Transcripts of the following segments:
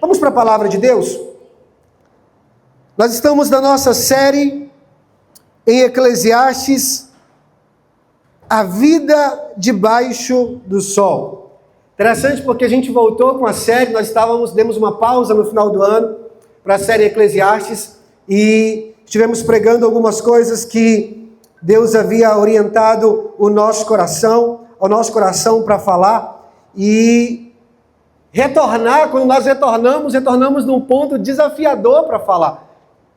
Vamos para a palavra de Deus? Nós estamos na nossa série em Eclesiastes, a vida debaixo do sol. Interessante porque a gente voltou com a série, demos uma pausa no final do ano para a série Eclesiastes e estivemos pregando algumas coisas que Deus havia orientado ao nosso coração para falar e retornar. Quando nós retornamos num ponto desafiador para falar.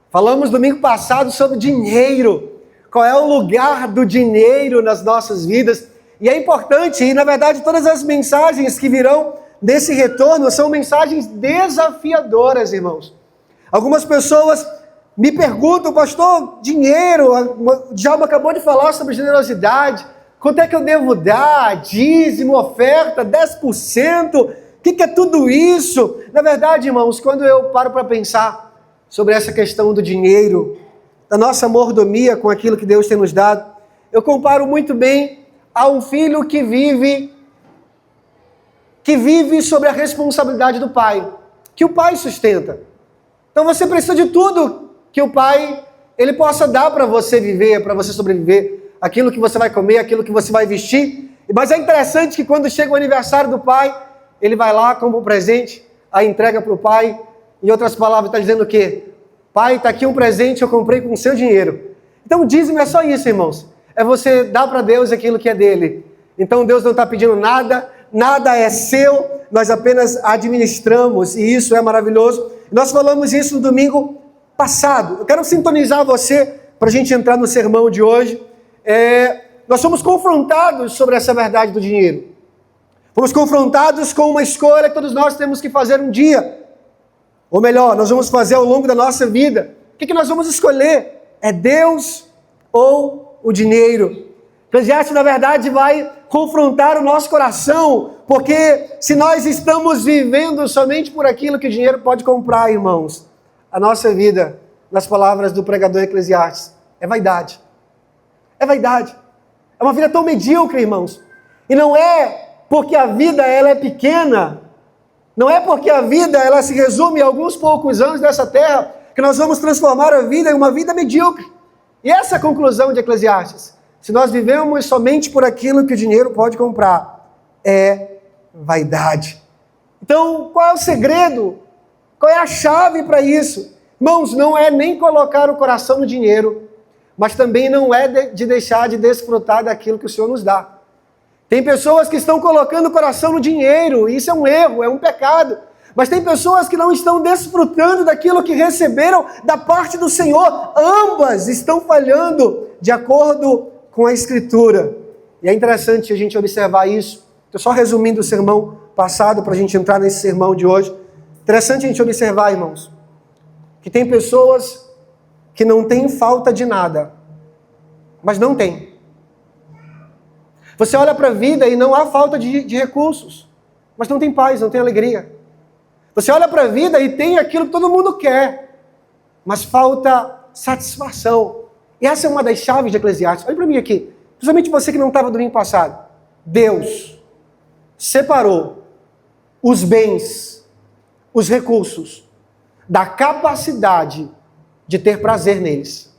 Falamos domingo passado sobre dinheiro, qual é o lugar do dinheiro nas nossas vidas, e é importante, e na verdade todas as mensagens que virão desse retorno são mensagens desafiadoras, irmãos. Algumas pessoas me perguntam, pastor, dinheiro, o Djalma acabou de falar sobre generosidade, quanto é que eu devo dar, dízimo, oferta, 10%, o que é tudo isso? Na verdade, irmãos, quando eu paro para pensar sobre essa questão do dinheiro, da nossa mordomia com aquilo que Deus tem nos dado, eu comparo muito bem a um filho que vive sobre a responsabilidade do pai, que o pai sustenta. Então você precisa de tudo que o pai ele possa dar para você viver, para você sobreviver, aquilo que você vai comer, aquilo que você vai vestir. Mas é interessante que quando chega o aniversário do pai, ele vai lá como presente, a entrega para o pai. Em outras palavras, está dizendo o quê? Pai, está aqui um presente, eu comprei com o seu dinheiro. Então o dízimo é só isso, irmãos. É você dar para Deus aquilo que é dele. Então Deus não está pedindo nada, nada é seu, nós apenas administramos, e isso é maravilhoso. Nós falamos isso no domingo passado. Eu quero sintonizar você para a gente entrar no sermão de hoje. Nós somos confrontados sobre essa verdade do dinheiro. Fomos confrontados com uma escolha que todos nós temos que fazer um dia. Ou melhor, nós vamos fazer ao longo da nossa vida. O que nós vamos escolher? É Deus ou o dinheiro? Eclesiastes, na verdade, vai confrontar o nosso coração, porque se nós estamos vivendo somente por aquilo que o dinheiro pode comprar, irmãos, a nossa vida, nas palavras do pregador Eclesiastes, é vaidade. É vaidade. É uma vida tão medíocre, irmãos. E não é porque a vida ela é pequena, não é porque a vida ela se resume a alguns poucos anos dessa terra, que nós vamos transformar a vida em uma vida medíocre. E essa é a conclusão de Eclesiastes. Se nós vivemos somente por aquilo que o dinheiro pode comprar, é vaidade. Então, qual é o segredo? Qual é a chave para isso? Irmãos, não é nem colocar o coração no dinheiro, mas também não é de deixar de desfrutar daquilo que o Senhor nos dá. Tem pessoas que estão colocando o coração no dinheiro, e isso é um erro, é um pecado. Mas tem pessoas que não estão desfrutando daquilo que receberam da parte do Senhor. Ambas estão falhando de acordo com a Escritura. E é interessante a gente observar isso. Estou só resumindo o sermão passado para a gente entrar nesse sermão de hoje. Interessante a gente observar, irmãos, que tem pessoas que não têm falta de nada, mas não têm. Você olha para a vida e não há falta de recursos, mas não tem paz, não tem alegria. Você olha para a vida e tem aquilo que todo mundo quer, mas falta satisfação. E essa é uma das chaves de Eclesiastes. Olha para mim aqui, principalmente você que não estava domingo passado. Deus separou os bens, os recursos, da capacidade de ter prazer neles.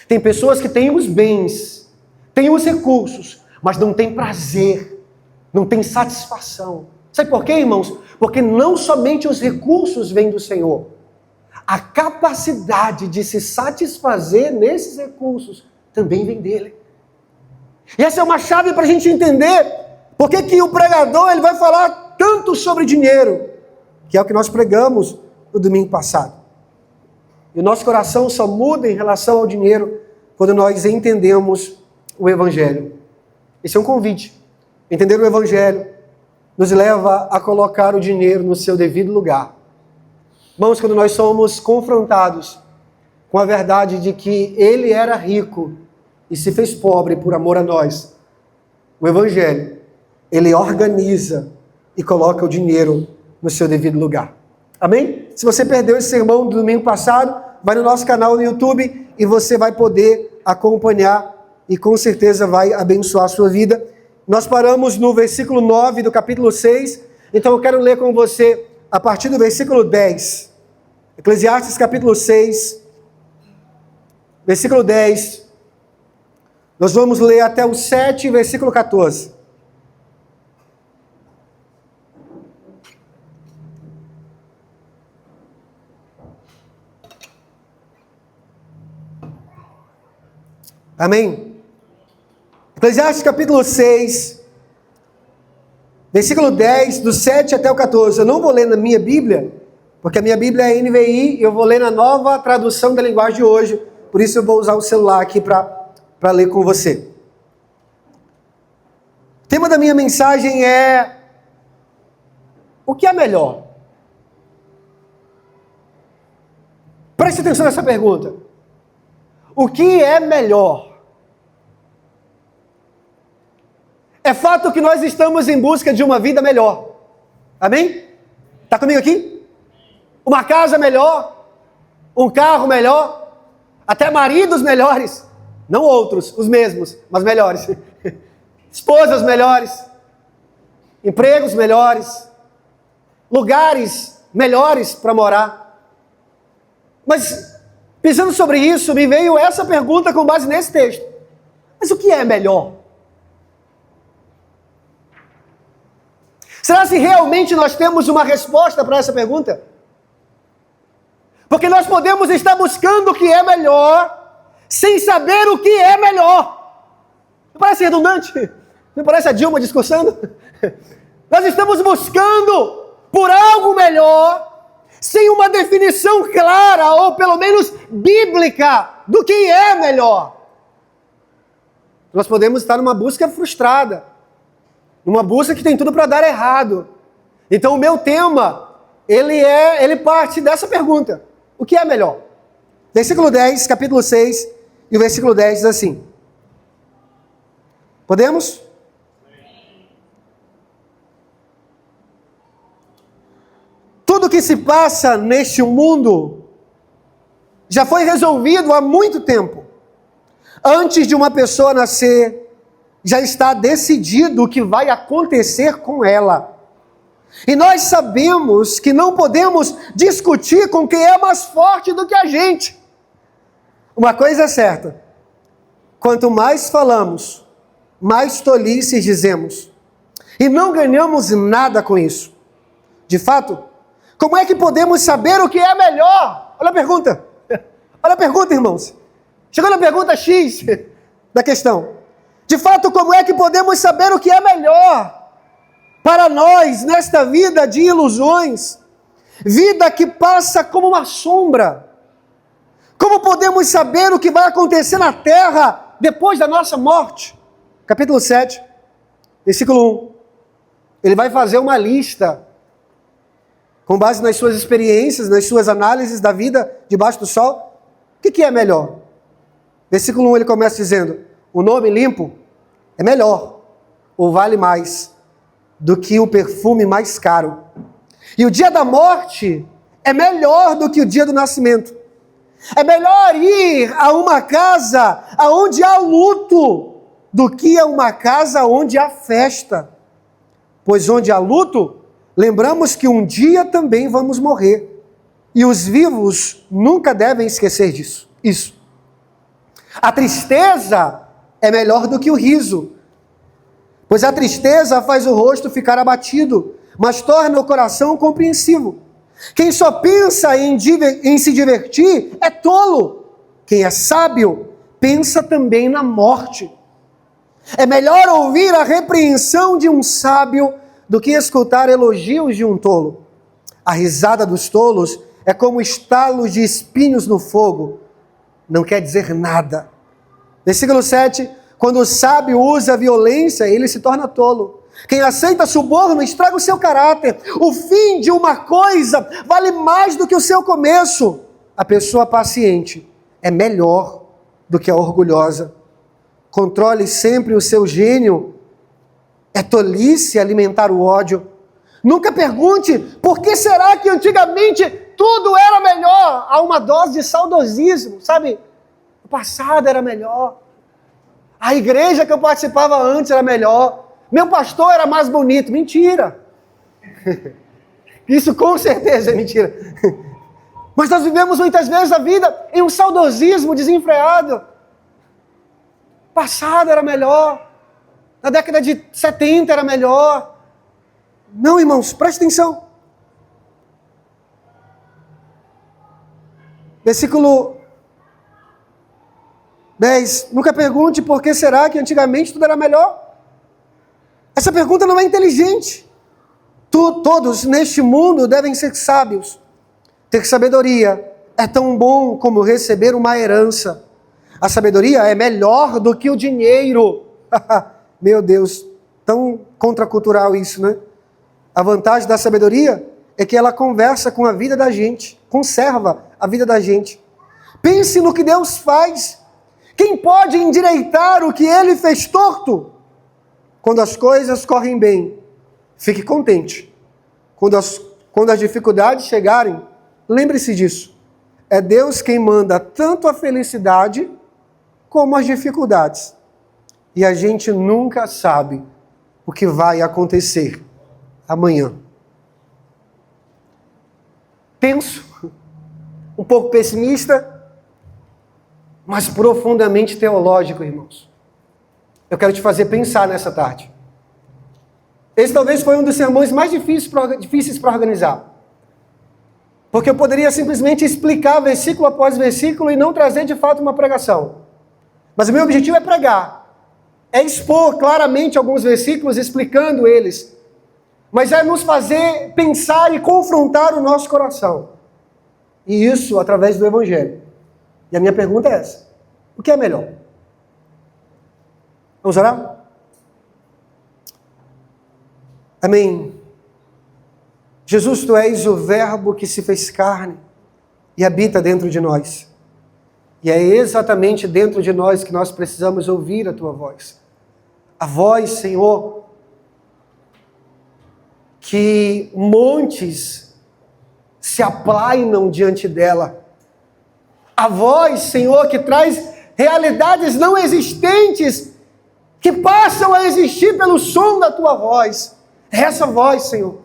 Tem pessoas que têm os bens, têm os recursos, mas não tem prazer, não tem satisfação. Sabe por quê, irmãos? Porque não somente os recursos vêm do Senhor, a capacidade de se satisfazer nesses recursos também vem dele. E essa é uma chave para a gente entender por que o pregador ele vai falar tanto sobre dinheiro, que é o que nós pregamos no domingo passado. E o nosso coração só muda em relação ao dinheiro quando nós entendemos o Evangelho. Esse é um convite. Entender o Evangelho nos leva a colocar o dinheiro no seu devido lugar. Irmãos, quando nós somos confrontados com a verdade de que ele era rico e se fez pobre por amor a nós, o Evangelho, ele organiza e coloca o dinheiro no seu devido lugar. Amém? Se você perdeu esse sermão do domingo passado, vai no nosso canal no YouTube e você vai poder acompanhar e com certeza vai abençoar a sua vida. Nós paramos no versículo 9 do capítulo 6, então eu quero ler com você a partir do versículo 10. Eclesiastes capítulo 6, versículo 10. Nós vamos ler até o 7, versículo 14. Amém? Eclesiastes capítulo 6, versículo 10, do 7 até o 14. Eu não vou ler na minha Bíblia, porque a minha Bíblia é NVI, e eu vou ler na nova tradução da linguagem de hoje, por isso eu vou usar o celular aqui para ler com você. O tema da minha mensagem é: o que é melhor? Preste atenção nessa pergunta. O que é melhor? É fato que nós estamos em busca de uma vida melhor. Amém? Está comigo aqui? Uma casa melhor, um carro melhor, até maridos melhores, não outros, os mesmos, mas melhores. Esposas melhores, empregos melhores, lugares melhores para morar. Mas, pensando sobre isso, me veio essa pergunta com base nesse texto. Mas o que é melhor? Será se realmente nós temos uma resposta para essa pergunta? Porque nós podemos estar buscando o que é melhor, sem saber o que é melhor. Não parece redundante? Não parece a Dilma discursando? Nós estamos buscando por algo melhor, sem uma definição clara, ou pelo menos bíblica, do que é melhor. Nós podemos estar numa busca frustrada, numa busca que tem tudo para dar errado. Então o meu tema, ele parte dessa pergunta: o que é melhor? Versículo 10, capítulo 6, e o versículo 10 diz assim. Podemos? Tudo que se passa neste mundo já foi resolvido há muito tempo. Antes de uma pessoa nascer, já está decidido o que vai acontecer com ela. E nós sabemos que não podemos discutir com quem é mais forte do que a gente. Uma coisa é certa: quanto mais falamos, mais tolices dizemos. E não ganhamos nada com isso. De fato, como é que podemos saber o que é melhor? Olha a pergunta. Olha a pergunta, irmãos. Chegou na pergunta X da questão. De fato, como é que podemos saber o que é melhor para nós nesta vida de ilusões? Vida que passa como uma sombra. Como podemos saber o que vai acontecer na terra depois da nossa morte? Capítulo 7, versículo 1. Ele vai fazer uma lista, com base nas suas experiências, nas suas análises da vida debaixo do sol. O que é melhor? Versículo 1 ele começa dizendo: o nome limpo é melhor, ou vale mais, do que o perfume mais caro. E o dia da morte é melhor do que o dia do nascimento. É melhor ir a uma casa onde há luto, do que a uma casa onde há festa. Pois onde há luto, lembramos que um dia também vamos morrer. E os vivos nunca devem esquecer disso. Isso. A tristeza é melhor do que o riso, pois a tristeza faz o rosto ficar abatido, mas torna o coração compreensivo. Quem só pensa em se divertir é tolo. Quem é sábio pensa também na morte. É melhor ouvir a repreensão de um sábio do que escutar elogios de um tolo. A risada dos tolos é como estalos de espinhos no fogo. Não quer dizer nada. Versículo 7. Quando o sábio usa a violência, ele se torna tolo. Quem aceita suborno estraga o seu caráter. O fim de uma coisa vale mais do que o seu começo. A pessoa paciente é melhor do que a orgulhosa. Controle sempre o seu gênio. É tolice alimentar o ódio. Nunca pergunte por que será que antigamente tudo era melhor. Há uma dose de saudosismo, sabe? O passado era melhor. A igreja que eu participava antes era melhor. Meu pastor era mais bonito. Mentira. Isso com certeza é mentira. Mas nós vivemos muitas vezes a vida em um saudosismo desenfreado. Passado era melhor. Na década de 70 era melhor. Não, irmãos, preste atenção. Versículo 10. Nunca pergunte por que será que antigamente tudo era melhor. Essa pergunta não é inteligente. Todos neste mundo devem ser sábios. Ter sabedoria é tão bom como receber uma herança. A sabedoria é melhor do que o dinheiro. Meu Deus, tão contracultural isso, né? A vantagem da sabedoria é que ela conversa com a vida da gente, conserva a vida da gente. Pense no que Deus faz. Quem pode endireitar o que Ele fez torto? Quando as coisas correm bem, fique contente. Quando as dificuldades chegarem, lembre-se disso. É Deus quem manda tanto a felicidade como as dificuldades. E a gente nunca sabe o que vai acontecer amanhã. Tenso, um pouco pessimista, mas profundamente teológico, irmãos. Eu quero te fazer pensar nessa tarde. Esse talvez foi um dos sermões mais difíceis para organizar. Porque eu poderia simplesmente explicar versículo após versículo e não trazer de fato uma pregação. Mas o meu objetivo é pregar. É expor claramente alguns versículos, explicando eles. Mas é nos fazer pensar e confrontar o nosso coração. E isso através do Evangelho. E a minha pergunta é essa. O que é melhor? Vamos orar? Amém. Jesus, Tu és o Verbo que se fez carne e habita dentro de nós. E é exatamente dentro de nós que nós precisamos ouvir a Tua voz. A voz, Senhor, que montes se aplainam diante dela. A voz, Senhor, que traz realidades não existentes, que passam a existir pelo som da Tua voz. É essa voz, Senhor.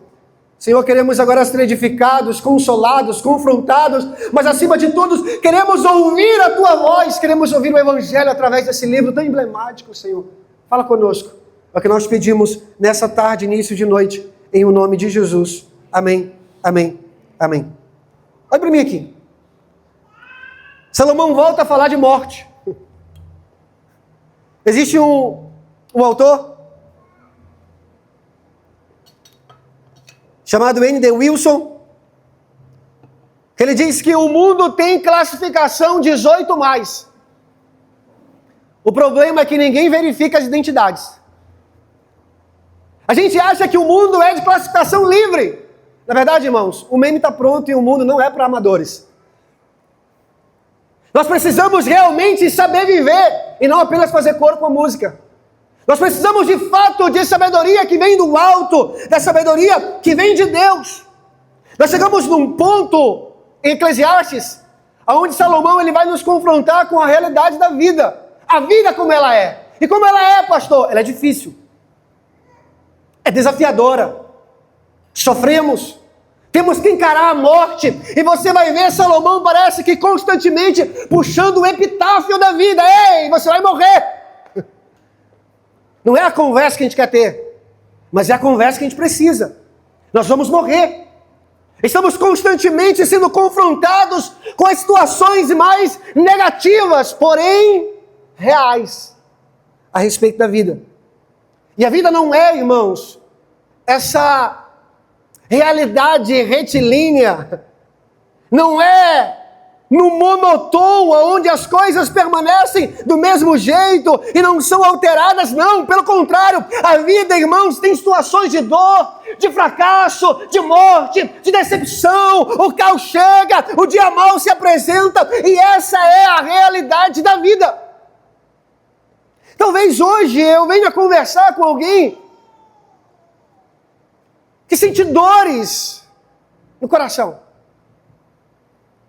Senhor, queremos agora ser edificados, consolados, confrontados, mas acima de tudo, queremos ouvir a Tua voz, queremos ouvir o Evangelho através desse livro tão emblemático, Senhor. Fala conosco. É o que nós pedimos nessa tarde, início de noite, em o nome de Jesus. Amém, amém, amém. Olha para mim aqui. Salomão volta a falar de morte. Existe um autor chamado N.D. Wilson, que ele diz que o mundo tem classificação 18+. O problema é que ninguém verifica as identidades. A gente acha que o mundo é de classificação livre. Na verdade, irmãos, o meme está pronto e o mundo não é para amadores. Nós precisamos realmente saber viver e não apenas fazer coro com a música. Nós precisamos de fato de sabedoria que vem do alto, da sabedoria que vem de Deus. Nós chegamos num ponto em Eclesiastes, onde Salomão ele vai nos confrontar com a realidade da vida. A vida como ela é. E como ela é, pastor? Ela é difícil. É desafiadora. Sofremos. Temos que encarar a morte. E você vai ver Salomão parece que constantemente puxando o epitáfio da vida. Ei, você vai morrer. Não é a conversa que a gente quer ter, mas é a conversa que a gente precisa. Nós vamos morrer. Estamos constantemente sendo confrontados com as situações mais negativas, porém reais, a respeito da vida. E a vida não é, irmãos, essa realidade retilínea, não é no monotão, onde as coisas permanecem do mesmo jeito e não são alteradas, não, pelo contrário, a vida, irmãos, tem situações de dor, de fracasso, de morte, de decepção, o caos chega, o dia mau se apresenta, e essa é a realidade da vida. Talvez hoje eu venha conversar com alguém que sente dores no coração.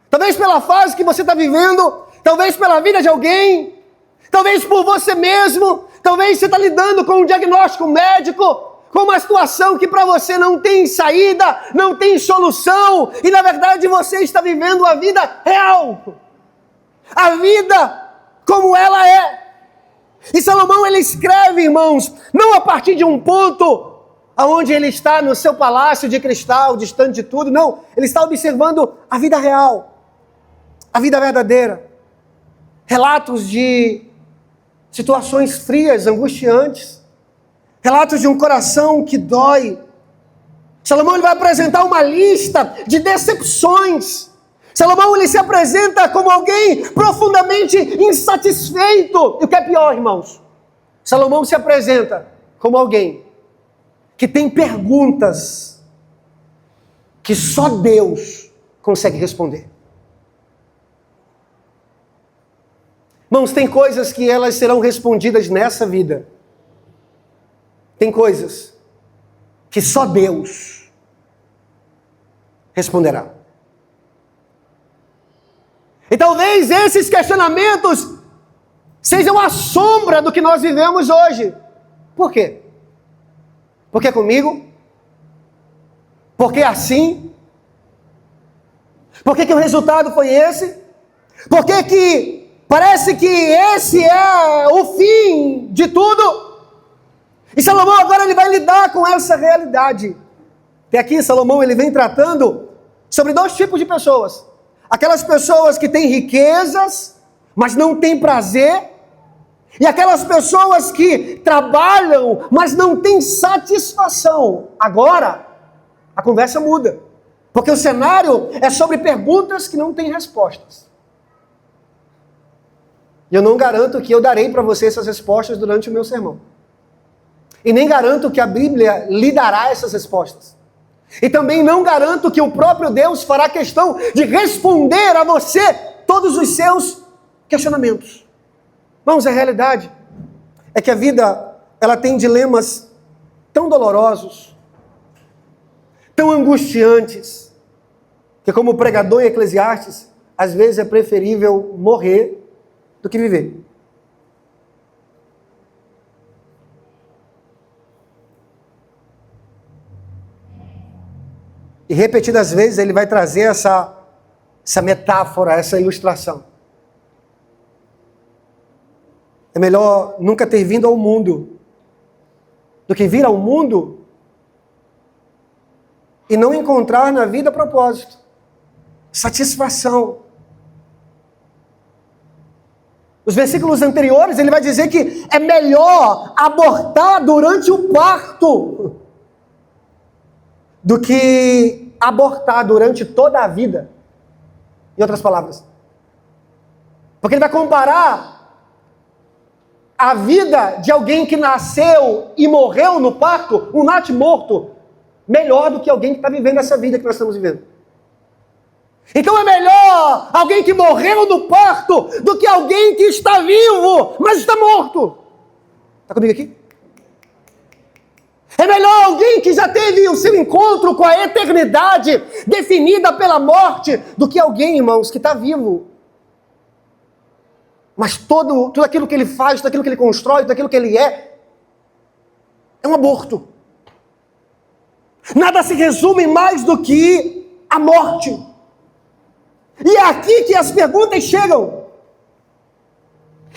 Talvez pela fase que você está vivendo, talvez pela vida de alguém, talvez por você mesmo, talvez você está lidando com um diagnóstico médico, com uma situação que para você não tem saída, não tem solução, e na verdade você está vivendo a vida real, a vida como ela é. E Salomão, ele escreve, irmãos, não a partir de um ponto aonde ele está no seu palácio de cristal, distante de tudo, não, ele está observando a vida real, a vida verdadeira, relatos de situações frias, angustiantes, relatos de um coração que dói. Salomão, ele vai apresentar uma lista de decepções. Salomão, ele se apresenta como alguém profundamente insatisfeito. E o que é pior, irmãos? Salomão se apresenta como alguém que tem perguntas que só Deus consegue responder. Irmãos, tem coisas que elas serão respondidas nessa vida. Tem coisas que só Deus responderá. E talvez esses questionamentos sejam a sombra do que nós vivemos hoje. Por quê? Porque é comigo? Porque é assim? Por que o resultado foi esse? Por que parece que esse é o fim de tudo? E Salomão agora ele vai lidar com essa realidade. Até aqui Salomão ele vem tratando sobre dois tipos de pessoas. Aquelas pessoas que têm riquezas, mas não têm prazer. E aquelas pessoas que trabalham, mas não têm satisfação. Agora, a conversa muda. Porque o cenário é sobre perguntas que não têm respostas. E eu não garanto que eu darei para você essas respostas durante o meu sermão. E nem garanto que a Bíblia lhe dará essas respostas. E também não garanto que o próprio Deus fará questão de responder a você todos os seus questionamentos. Irmãos, a realidade é que a vida, ela tem dilemas tão dolorosos, tão angustiantes, que como pregador em Eclesiastes, às vezes é preferível morrer do que viver. E repetidas vezes ele vai trazer essa metáfora, essa ilustração. É melhor nunca ter vindo ao mundo do que vir ao mundo e não encontrar na vida propósito, satisfação. Os versículos anteriores, ele vai dizer que é melhor abortar durante o parto do que abortar durante toda a vida. Em outras palavras. Porque ele vai comparar a vida de alguém que nasceu e morreu no parto, um nate morto, melhor do que alguém que está vivendo essa vida que nós estamos vivendo. Então é melhor alguém que morreu no parto do que alguém que está vivo, mas está morto. Está comigo aqui? É melhor alguém que já teve o seu encontro com a eternidade definida pela morte do que alguém, irmãos, que está vivo. Mas tudo aquilo que ele faz, tudo aquilo que ele constrói, tudo aquilo que ele é um aborto. Nada se resume mais do que a morte. E é aqui que as perguntas chegam.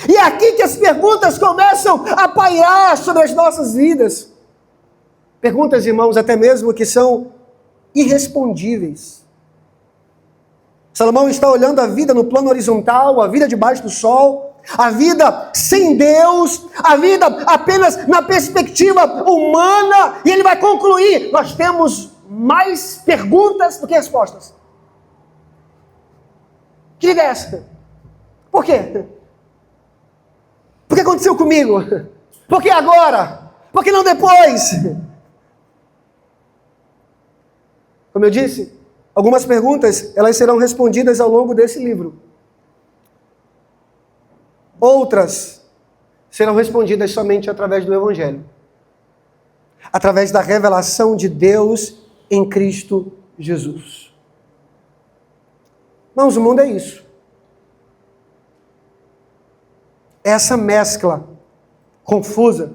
E é aqui que as perguntas começam a pairar sobre as nossas vidas. Perguntas, irmãos, até mesmo que são irrespondíveis. Salomão está olhando a vida no plano horizontal, a vida debaixo do sol, a vida sem Deus, a vida apenas na perspectiva humana, e ele vai concluir: nós temos mais perguntas do que respostas. Que vida é essa? Por quê? Por que aconteceu comigo? Por que agora? Por que não depois? Como eu disse, algumas perguntas, elas serão respondidas ao longo desse livro. Outras serão respondidas somente através do Evangelho. Através da revelação de Deus em Cristo Jesus. Irmãos, o mundo é isso. Essa mescla confusa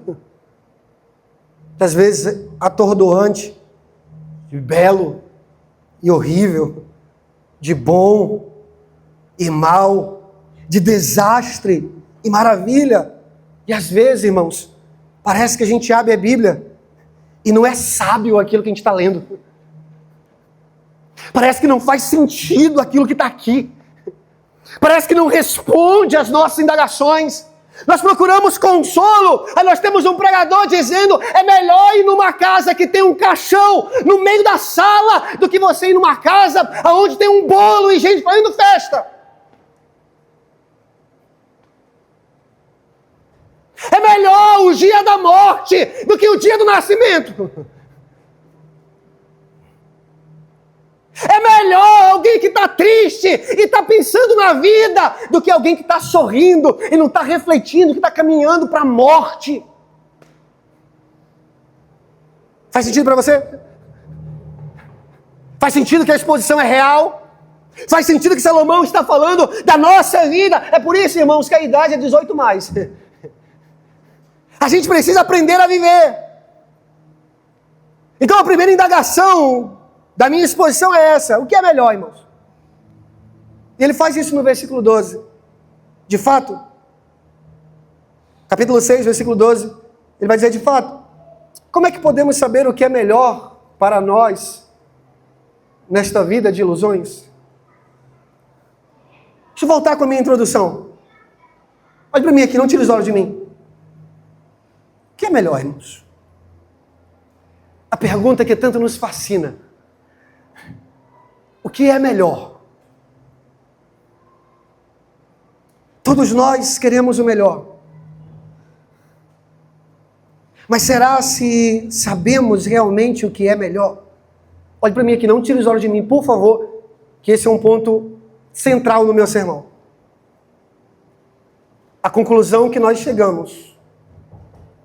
às vezes atordoante, de belo e horrível, de bom e mal, de desastre e maravilha. E às vezes, irmãos, parece que a gente abre a Bíblia e não é sábio aquilo que a gente está lendo. Parece que não faz sentido aquilo que está aqui. Parece que não responde às nossas indagações. Nós procuramos consolo, aí nós temos um pregador dizendo: é melhor ir numa casa que tem um caixão no meio da sala do que você ir numa casa onde tem um bolo e gente fazendo festa. É melhor o dia da morte do que o dia do nascimento. É melhor alguém que está triste e está pensando na vida do que alguém que está sorrindo e não está refletindo, que está caminhando para a morte. Faz sentido para você? Faz sentido que a exposição é real? Faz sentido que Salomão está falando da nossa vida? É por isso, irmãos, que a idade é 18 mais. A gente precisa aprender a viver. Então a primeira indagação da minha exposição é essa: o que é melhor, irmãos? E ele faz isso no versículo 12. De fato, capítulo 6, versículo 12, ele vai dizer: de fato, como é que podemos saber o que é melhor para nós nesta vida de ilusões? Deixa eu voltar com a minha introdução. Olha para mim aqui, não tire os olhos de mim. O que é melhor, irmãos? A pergunta que tanto nos fascina. O que é melhor? Todos nós queremos o melhor. Mas será se sabemos realmente o que é melhor? Olhe para mim aqui, não tire os olhos de mim, por favor, que esse é um ponto central no meu sermão. A conclusão que nós chegamos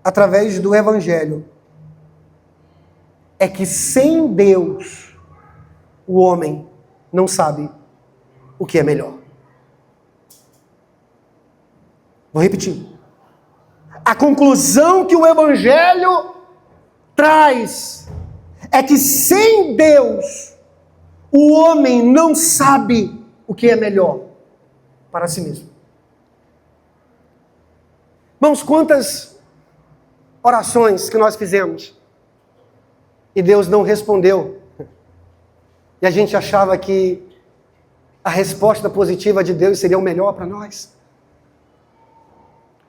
através do Evangelho é que sem Deus o homem não sabe o que é melhor. Vou repetir. A conclusão que o Evangelho traz é que sem Deus o homem não sabe o que é melhor para si mesmo. Irmãos, quantas orações que nós fizemos e Deus não respondeu, e a gente achava que a resposta positiva de Deus seria o melhor para nós.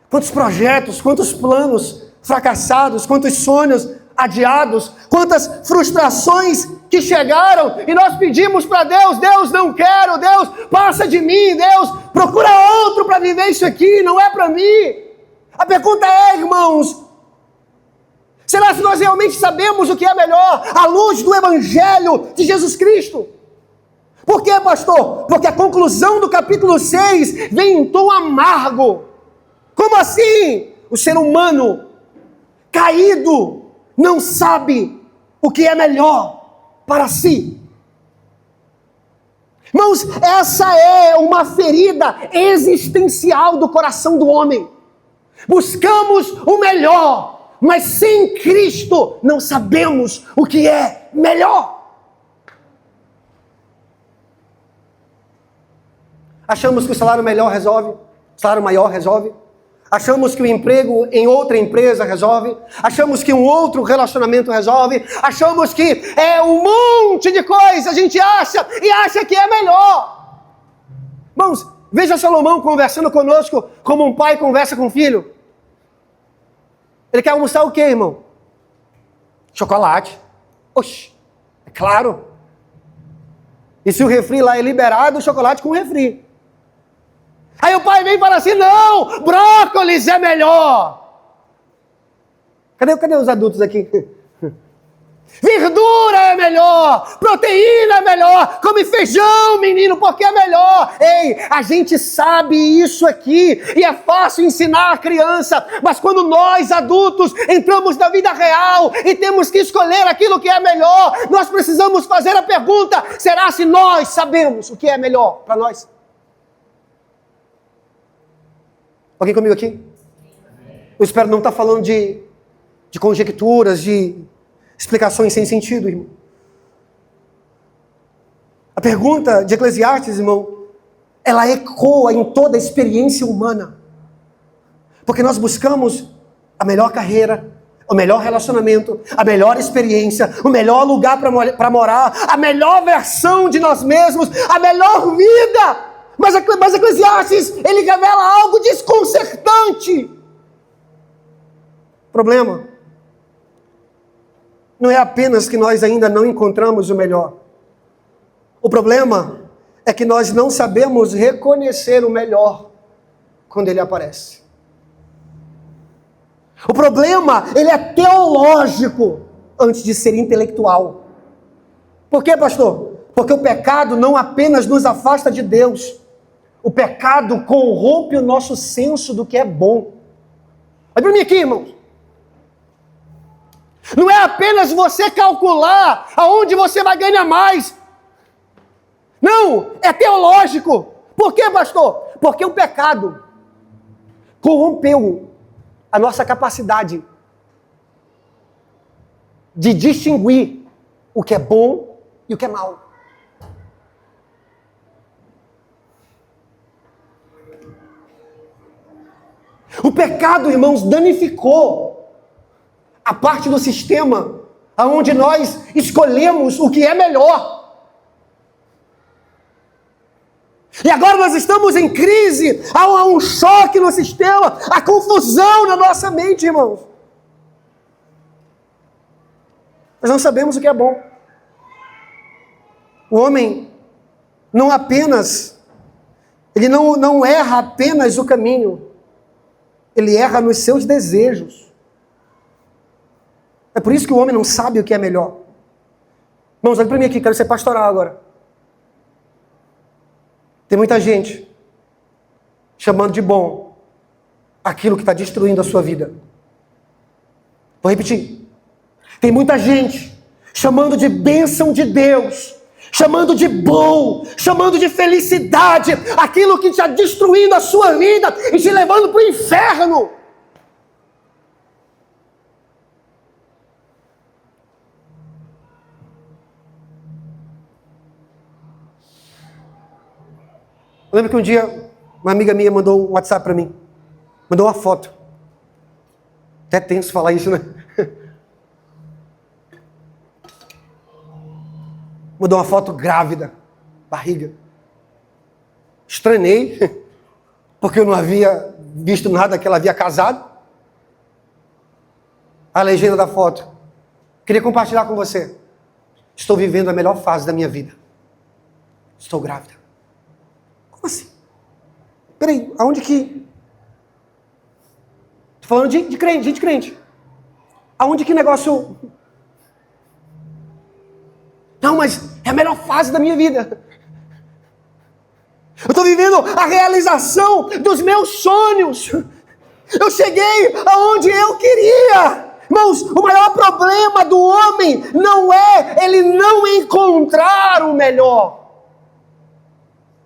Quantos projetos, quantos planos fracassados, quantos sonhos adiados, quantas frustrações que chegaram e nós pedimos para Deus: Deus, não quero, Deus, passa de mim, Deus, procura outro para viver isso aqui, não é para mim. A pergunta é, irmãos, será que nós realmente sabemos o que é melhor à luz do Evangelho de Jesus Cristo? Por quê, pastor? Porque a conclusão do capítulo 6 vem em tom amargo. Como assim? O ser humano caído não sabe o que é melhor para si. Irmãos, essa é uma ferida existencial do coração do homem. Buscamos o melhor, mas sem Cristo não sabemos o que é melhor. Achamos que o salário melhor resolve, o salário maior resolve. Achamos que o emprego em outra empresa resolve. Achamos que um outro relacionamento resolve. Achamos que é um monte de coisa a gente acha e acha que é melhor. Irmãos, veja Salomão conversando conosco como um pai conversa com um filho. Ele quer almoçar o quê, irmão? Chocolate. Oxi, é claro. E se o refri lá é liberado, o chocolate com refri. Aí o pai vem e fala assim: não, brócolis é melhor. Cadê os adultos aqui? Verdura é melhor, proteína é melhor, come feijão, menino, porque é melhor. Ei, a gente sabe isso aqui e é fácil ensinar a criança, mas quando nós adultos entramos na vida real e temos que escolher aquilo que é melhor, nós precisamos fazer a pergunta: será se nós sabemos o que é melhor para nós? Alguém comigo aqui? Eu espero não estar falando de de conjecturas, de explicações sem sentido, irmão. A pergunta de Eclesiastes, irmão, ela ecoa em toda a experiência humana. Porque nós buscamos a melhor carreira, o melhor relacionamento, a melhor experiência, o melhor lugar para morar, a melhor versão de nós mesmos, a melhor vida. Mas Eclesiastes, ele revela algo desconcertante. O problema não é apenas que nós ainda não encontramos o melhor. O problema é que nós não sabemos reconhecer o melhor quando ele aparece. O problema, ele é teológico antes de ser intelectual. Por quê, pastor? Porque o pecado não apenas nos afasta de Deus. O pecado corrompe o nosso senso do que é bom. Olha para mim aqui, irmãos. Não é apenas você calcular aonde você vai ganhar mais. Não, é teológico. Por quê, pastor? Porque o pecado corrompeu a nossa capacidade de distinguir o que é bom e o que é mal. O pecado, irmãos, danificou a parte do sistema onde nós escolhemos o que é melhor. E agora nós estamos em crise, há um choque no sistema, há confusão na nossa mente, irmãos. Nós não sabemos o que é bom. O homem ele não erra apenas o caminho, ele erra nos seus desejos. É por isso que o homem não sabe o que é melhor. Irmãos, olha para mim aqui, quero ser pastoral agora. Tem muita gente chamando de bom aquilo que está destruindo a sua vida. Vou repetir. Tem muita gente chamando de bênção de Deus, chamando de bom, chamando de felicidade, aquilo que está destruindo a sua vida e te levando para o inferno. Eu lembro que um dia uma amiga minha mandou um WhatsApp para mim. Mandou uma foto. Até tenso falar isso, né? Mandou uma foto grávida, barriga. Estranhei, porque eu não havia visto nada que ela havia casado. A legenda da foto. Queria compartilhar com você. Estou vivendo a melhor fase da minha vida. Estou grávida. Como assim? Peraí, aonde que... Estou falando de crente, gente crente. Aonde que negócio... Não, mas é a melhor fase da minha vida. Eu estou vivendo a realização dos meus sonhos. Eu cheguei aonde eu queria. Irmãos, o maior problema do homem não é ele não encontrar o melhor.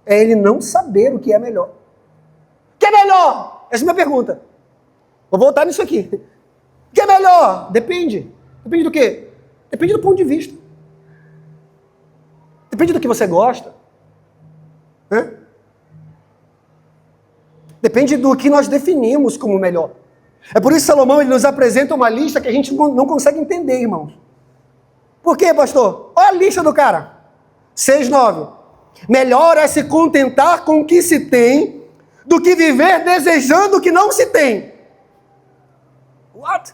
É ele não saber o que é melhor. O que é melhor? Essa é a minha pergunta. Vou voltar nisso aqui. O que é melhor? Depende. Depende do quê? Depende do ponto de vista. Depende do que você gosta. Depende do que nós definimos como melhor. É por isso que Salomão ele nos apresenta uma lista que a gente não consegue entender, irmãos. Por quê, pastor? Olha a lista do cara. 6:9. Melhor é se contentar com o que se tem do que viver desejando o que não se tem. What?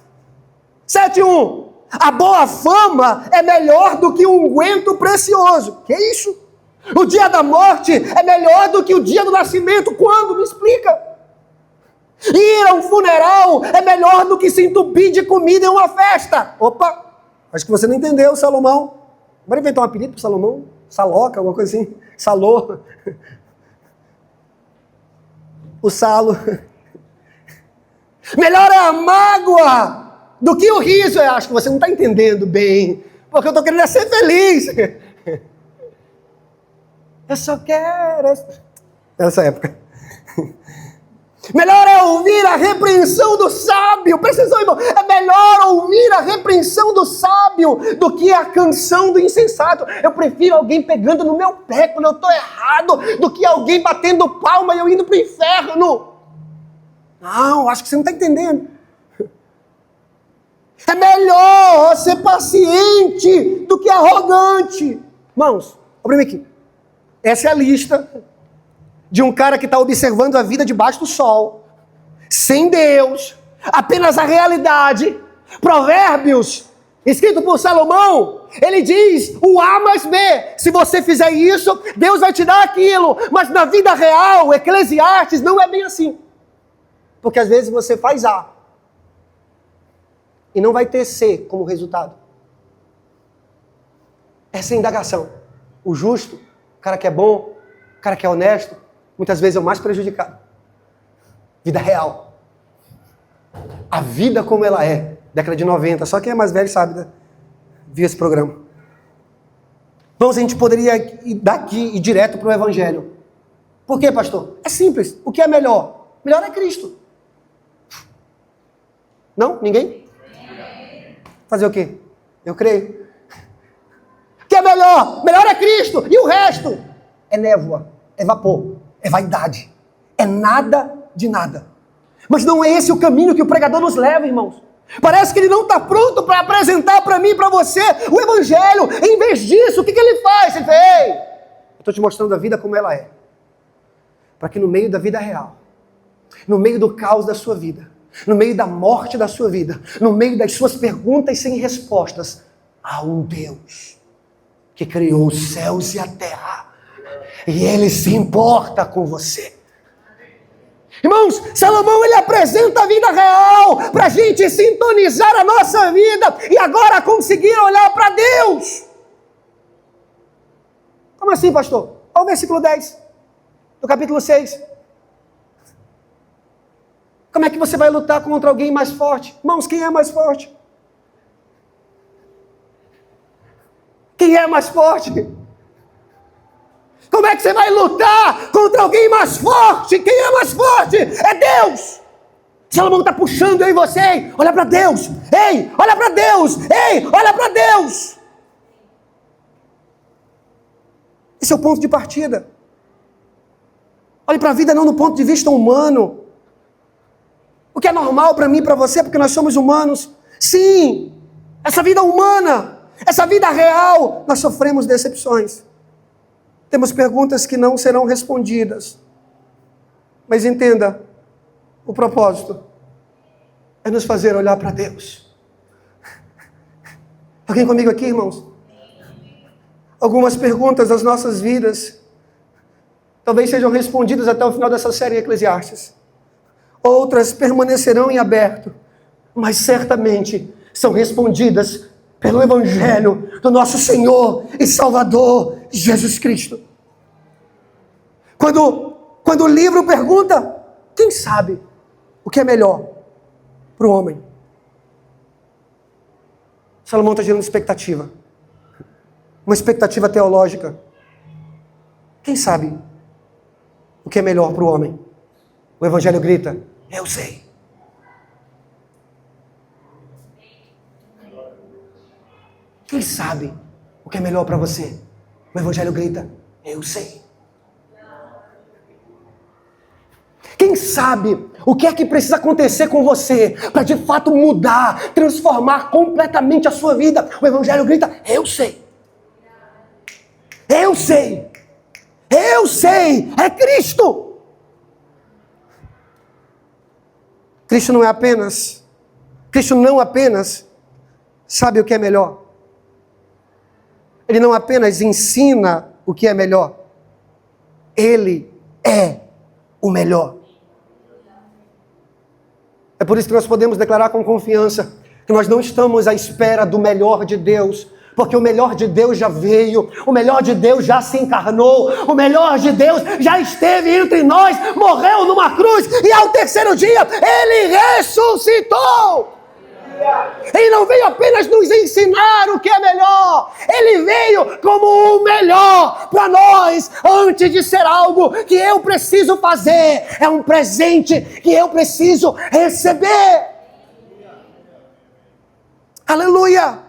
7:1. A boa fama é melhor do que um unguento precioso. Que isso? O dia da morte é melhor do que o dia do nascimento. Quando? Me explica. Ir a um funeral é melhor do que se entupir de comida em uma festa. Opa, acho que você não entendeu, Salomão. Bora inventar um apelido para Salomão? Saloca, alguma coisa assim. Salô. O salo. Melhor é a mágoa do que o riso. Eu acho que você não está entendendo bem. Porque eu estou querendo ser feliz. Eu só quero... Nessa época. Melhor é ouvir a repreensão do sábio. Presta atenção, irmão. É melhor ouvir a repreensão do sábio do que a canção do insensato. Eu prefiro alguém pegando no meu pé quando eu estou errado do que alguém batendo palma e eu indo para o inferno. Não, acho que você não está entendendo. É melhor ser paciente do que arrogante. Irmãos, olha aqui. Essa é a lista de um cara que está observando a vida debaixo do sol, sem Deus, apenas a realidade. Provérbios, escrito por Salomão, ele diz o A mais B. Se você fizer isso, Deus vai te dar aquilo. Mas na vida real, Eclesiastes, não é bem assim. Porque às vezes você faz A e não vai ter C como resultado. Essa é a indagação. O justo, o cara que é bom, o cara que é honesto, muitas vezes é o mais prejudicado. Vida real. A vida como ela é. Década de 90. Só quem é mais velho sabe, né? Viu esse programa. Vamos, a gente poderia ir daqui e direto para o Evangelho. Por quê, pastor? É simples. O que é melhor? Melhor é Cristo. Não? Ninguém? Fazer o quê? Eu creio. O que é melhor? Melhor é Cristo. E o resto? É névoa. É vapor. É vaidade. É nada de nada. Mas não é esse o caminho que o pregador nos leva, irmãos. Parece que ele não está pronto para apresentar para mim e para você o Evangelho. Em vez disso, o que ele faz? Ele fala, ei, eu estou te mostrando a vida como ela é. Para que no meio da vida real, no meio do caos da sua vida, no meio da morte da sua vida, no meio das suas perguntas sem respostas, há um Deus que criou os céus e a terra. E Ele se importa com você. Irmãos, Salomão ele apresenta a vida real para a gente sintonizar a nossa vida e agora conseguir olhar para Deus. Como assim, pastor? Olha o versículo 10 do capítulo 6. Como é que você vai lutar contra alguém mais forte? Irmãos, quem é mais forte? Quem é mais forte? Como é que você vai lutar contra alguém mais forte? Quem é mais forte? É Deus! Salomão está puxando eu e você. Ei, olha para Deus! Ei, olha para Deus! Ei, olha para Deus! Esse é o ponto de partida. Olhe para a vida não do ponto de vista humano. O que é normal para mim e para você, porque nós somos humanos. Sim, essa vida humana, essa vida real, nós sofremos decepções. Temos perguntas que não serão respondidas. Mas entenda, o propósito é nos fazer olhar para Deus. Alguém comigo aqui, irmãos? Algumas perguntas das nossas vidas talvez sejam respondidas até o final dessa série em Eclesiastes. Outras permanecerão em aberto, mas certamente são respondidas pelo Evangelho do nosso Senhor e Salvador Jesus Cristo. Quando o livro pergunta, quem sabe o que é melhor para o homem? Salomão está gerando expectativa. Uma expectativa teológica. Quem sabe o que é melhor para o homem? O Evangelho grita, eu sei. Quem sabe o que é melhor para você? O Evangelho grita, eu sei. Quem sabe o que é que precisa acontecer com você para de fato mudar, transformar completamente a sua vida? O Evangelho grita, eu sei. Eu sei. Eu sei. É Cristo. Cristo não apenas sabe o que é melhor. Ele não apenas ensina o que é melhor. Ele é o melhor. É por isso que nós podemos declarar com confiança que nós não estamos à espera do melhor de Deus, porque o melhor de Deus já veio, o melhor de Deus já se encarnou, o melhor de Deus já esteve entre nós, morreu numa cruz e ao terceiro dia Ele ressuscitou. Ele não veio apenas nos ensinar o que é melhor. Ele veio como o melhor para nós, antes de ser algo que eu preciso fazer. É um presente que eu preciso receber. Aleluia!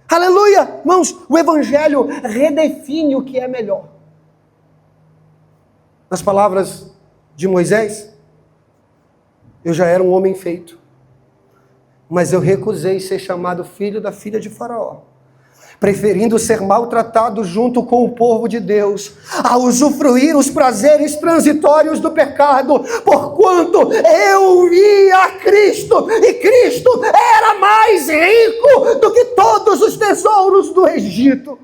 Aleluia! Irmãos, o Evangelho redefine o que é melhor. Nas palavras de Moisés, eu já era um homem feito, mas eu recusei ser chamado filho da filha de Faraó, preferindo ser maltratado junto com o povo de Deus, a usufruir os prazeres transitórios do pecado, porquanto eu via Cristo, e Cristo era mais rico do que todos os tesouros do Egito.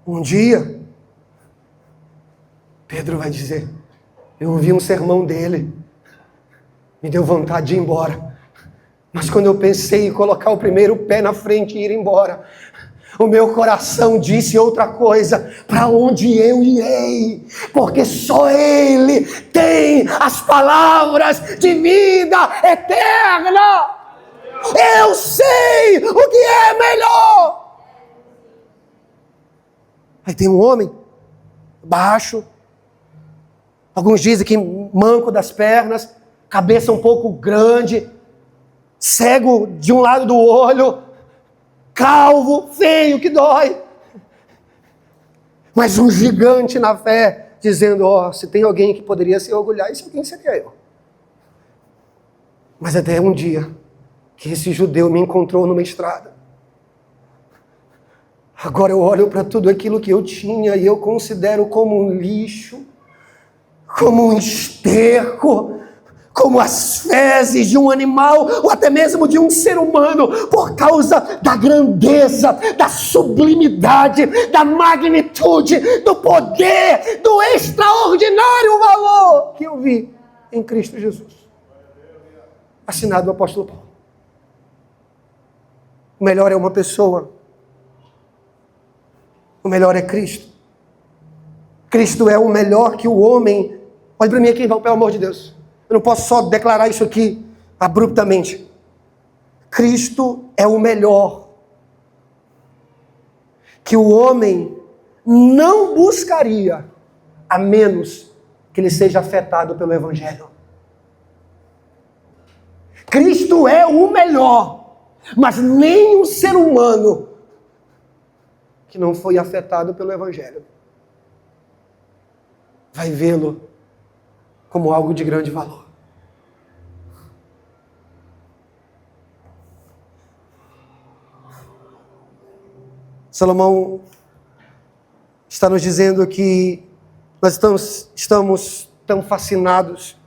Um dia, Pedro vai dizer, eu ouvi um sermão dele, me deu vontade de ir embora. Mas quando eu pensei em colocar o primeiro pé na frente e ir embora, o meu coração disse outra coisa: para onde eu irei? Porque só Ele tem as palavras de vida eterna. Eu sei o que é melhor. Aí tem um homem, baixo, alguns dizem que manco das pernas, cabeça um pouco grande, cego de um lado do olho, calvo, feio, que dói. Mas um gigante na fé, dizendo, se tem alguém que poderia se orgulhar, esse alguém seria eu. Mas até um dia, que esse judeu me encontrou numa estrada. Agora eu olho para tudo aquilo que eu tinha e eu considero como um lixo, como um esterco, como as fezes de um animal, ou até mesmo de um ser humano, por causa da grandeza, da sublimidade, da magnitude, do poder, do extraordinário valor que eu vi em Cristo Jesus. Assinado o apóstolo Paulo. O melhor é uma pessoa. O melhor é Cristo. Cristo é o melhor que o homem... Olha para mim aqui, irmão, pelo amor de Deus. Eu não posso só declarar isso aqui abruptamente. Cristo é o melhor que o homem não buscaria, a menos que ele seja afetado pelo Evangelho. Cristo é o melhor, mas nenhum ser humano que não foi afetado pelo Evangelho vai vê-lo como algo de grande valor. Salomão está nos dizendo que nós estamos tão fascinados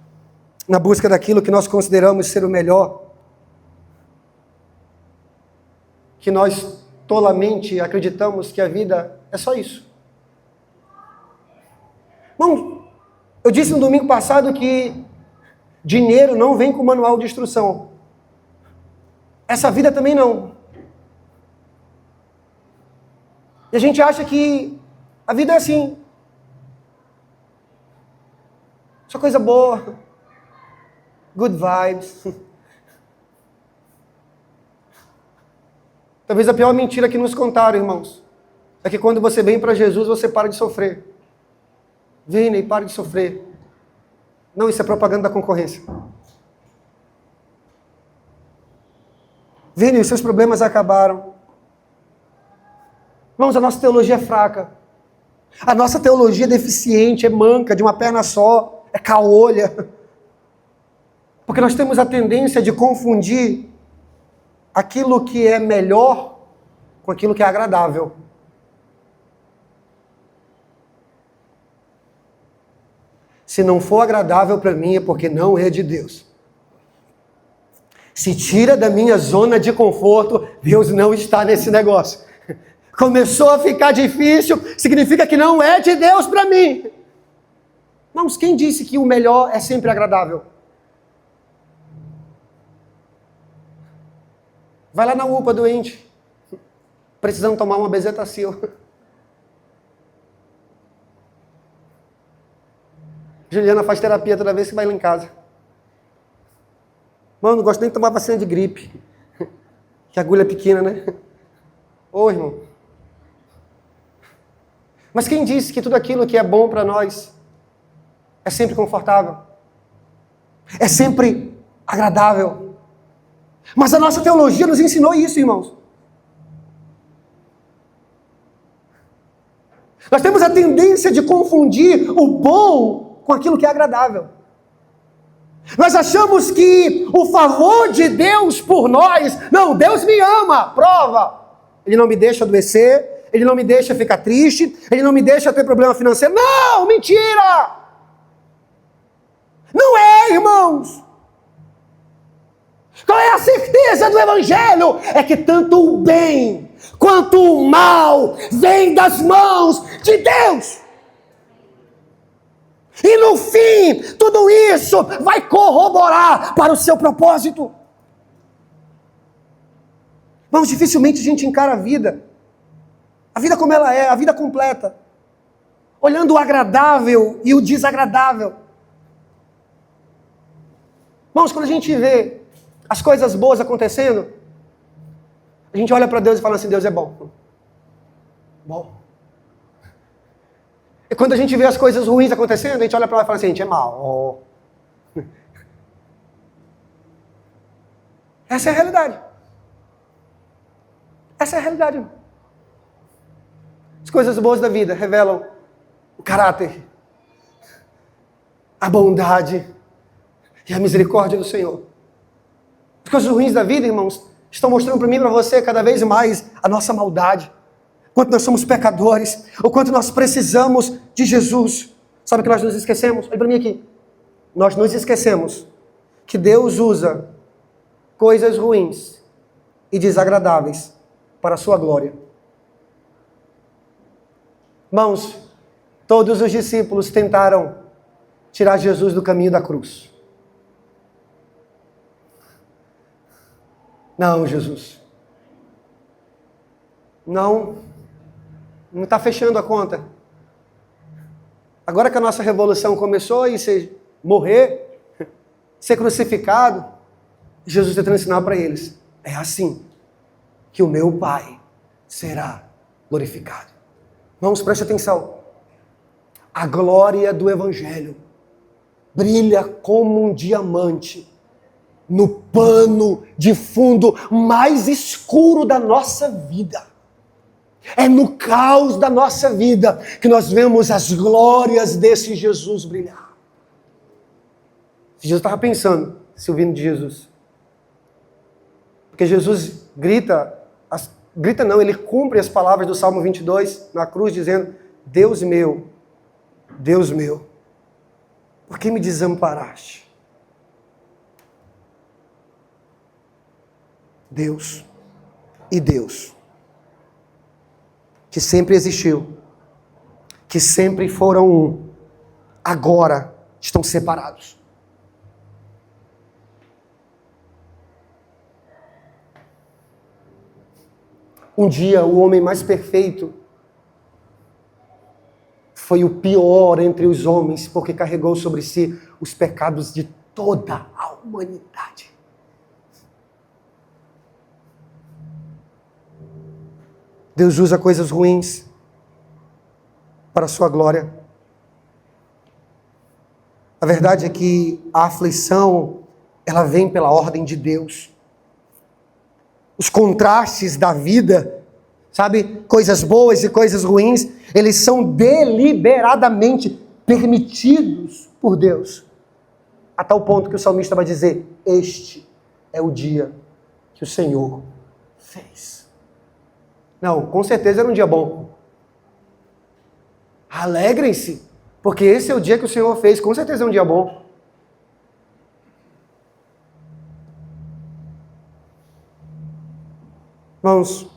na busca daquilo que nós consideramos ser o melhor, que nós tolamente acreditamos que a vida é só isso. Bom, eu disse no domingo passado que dinheiro não vem com manual de instrução. Essa vida também não. E a gente acha que a vida é assim. Só coisa boa. Good vibes. Talvez a pior mentira que nos contaram, irmãos, é que quando você vem para Jesus, você para de sofrer. Venha e pare de sofrer. Não, isso é propaganda da concorrência. Venha, os seus problemas acabaram. Irmãos, a nossa teologia é fraca. A nossa teologia é deficiente, é manca, de uma perna só, é caolha. Porque nós temos a tendência de confundir aquilo que é melhor com aquilo que é agradável. Se não for agradável para mim, é porque não é de Deus. Se tira da minha zona de conforto, Deus não está nesse negócio. Começou a ficar difícil, significa que não é de Deus para mim. Mas quem disse que o melhor é sempre agradável? Vai lá na UPA doente, precisando tomar uma bezetacil. Juliana faz terapia toda vez que vai lá em casa. Mano, não gosto nem de tomar vacina de gripe. Que agulha é pequena, né? Ô, irmão. Mas quem disse que tudo aquilo que é bom para nós é sempre confortável? É sempre agradável? Mas a nossa teologia nos ensinou isso, irmãos. Nós temos a tendência de confundir o bom com aquilo que é agradável. Nós achamos que o favor de Deus por nós, não, Deus me ama, prova. Ele não me deixa adoecer, Ele não me deixa ficar triste, Ele não me deixa ter problema financeiro. Não, mentira! Não é, irmãos. Qual é a certeza do Evangelho? É que tanto o bem quanto o mal vem das mãos de Deus. E no fim, tudo isso vai corroborar para o seu propósito. Irmãos, dificilmente a gente encara a vida como ela é, a vida completa, olhando o agradável e o desagradável. Irmãos, quando a gente vê as coisas boas acontecendo, a gente olha para Deus e fala assim, Deus é bom. Bom. E quando a gente vê as coisas ruins acontecendo, a gente olha para lá e fala assim, a gente é mal. Essa é a realidade. Essa é a realidade. As coisas boas da vida revelam o caráter, a bondade e a misericórdia do Senhor. As coisas ruins da vida, irmãos, estão mostrando para mim e para você cada vez mais a nossa maldade. Quanto nós somos pecadores, o quanto nós precisamos de Jesus. Sabe o que nós nos esquecemos? Olha para mim aqui. Nós nos esquecemos que Deus usa coisas ruins e desagradáveis para a sua glória. Irmãos, todos os discípulos tentaram tirar Jesus do caminho da cruz. Não, Jesus. Não está fechando a conta. Agora que a nossa revolução começou e você morrer, ser crucificado, Jesus tentando ensinar para eles, é assim que o meu Pai será glorificado. Vamos, preste atenção. A glória do Evangelho brilha como um diamante no pano de fundo mais escuro da nossa vida. É no caos da nossa vida que nós vemos as glórias desse Jesus brilhar. Jesus estava pensando, se ouvindo de Jesus. Porque Jesus grita não, ele cumpre as palavras do Salmo 22 na cruz, dizendo, Deus meu, por que me desamparaste? Deus e Deus, que sempre existiu, que sempre foram um, agora estão separados. Um dia, o homem mais perfeito foi o pior entre os homens, porque carregou sobre si os pecados de toda a humanidade. Deus usa coisas ruins para a sua glória. A verdade é que a aflição, ela vem pela ordem de Deus. Os contrastes da vida, sabe? Coisas boas e coisas ruins, eles são deliberadamente permitidos por Deus. A tal ponto que o salmista vai dizer, este é o dia que o Senhor fez. Não, com certeza era um dia bom. Alegrem-se, porque esse é o dia que o Senhor fez. Com certeza é um dia bom. Irmãos,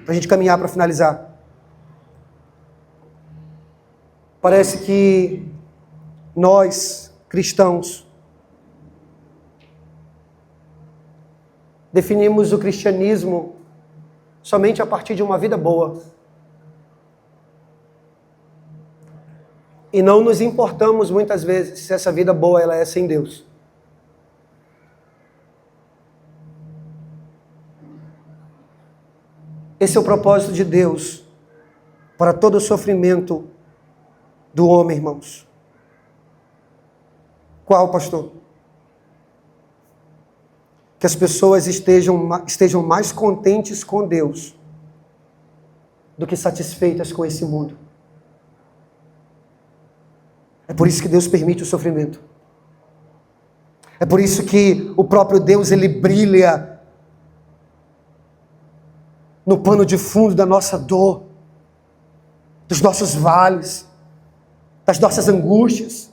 para a gente caminhar para finalizar. Parece que nós, cristãos, definimos o cristianismo somente a partir de uma vida boa. E não nos importamos muitas vezes se essa vida boa ela é sem Deus. Esse é o propósito de Deus para todo o sofrimento do homem, irmãos. Qual, pastor? Que as pessoas estejam mais contentes com Deus do que satisfeitas com esse mundo. É por isso que Deus permite o sofrimento. É por isso que o próprio Deus, ele brilha no pano de fundo da nossa dor, dos nossos vales, das nossas angústias.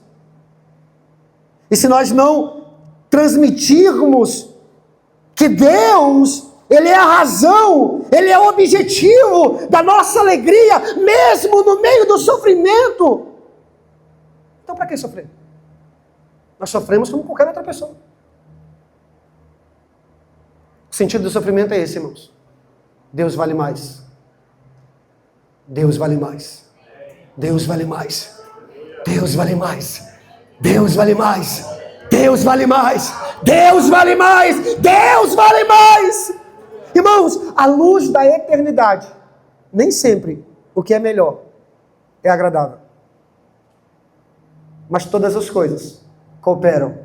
E se nós não transmitirmos que Deus, ele é a razão, ele é o objetivo da nossa alegria, mesmo no meio do sofrimento, então para que sofrer? Nós sofremos como qualquer outra pessoa. O sentido do sofrimento é esse, irmãos. Deus vale mais. Deus vale mais. Deus vale mais. Deus vale mais. Deus vale mais. Deus vale mais. Deus vale mais. Deus vale mais. Irmãos, à luz da eternidade, nem sempre o que é melhor é agradável. Mas todas as coisas cooperam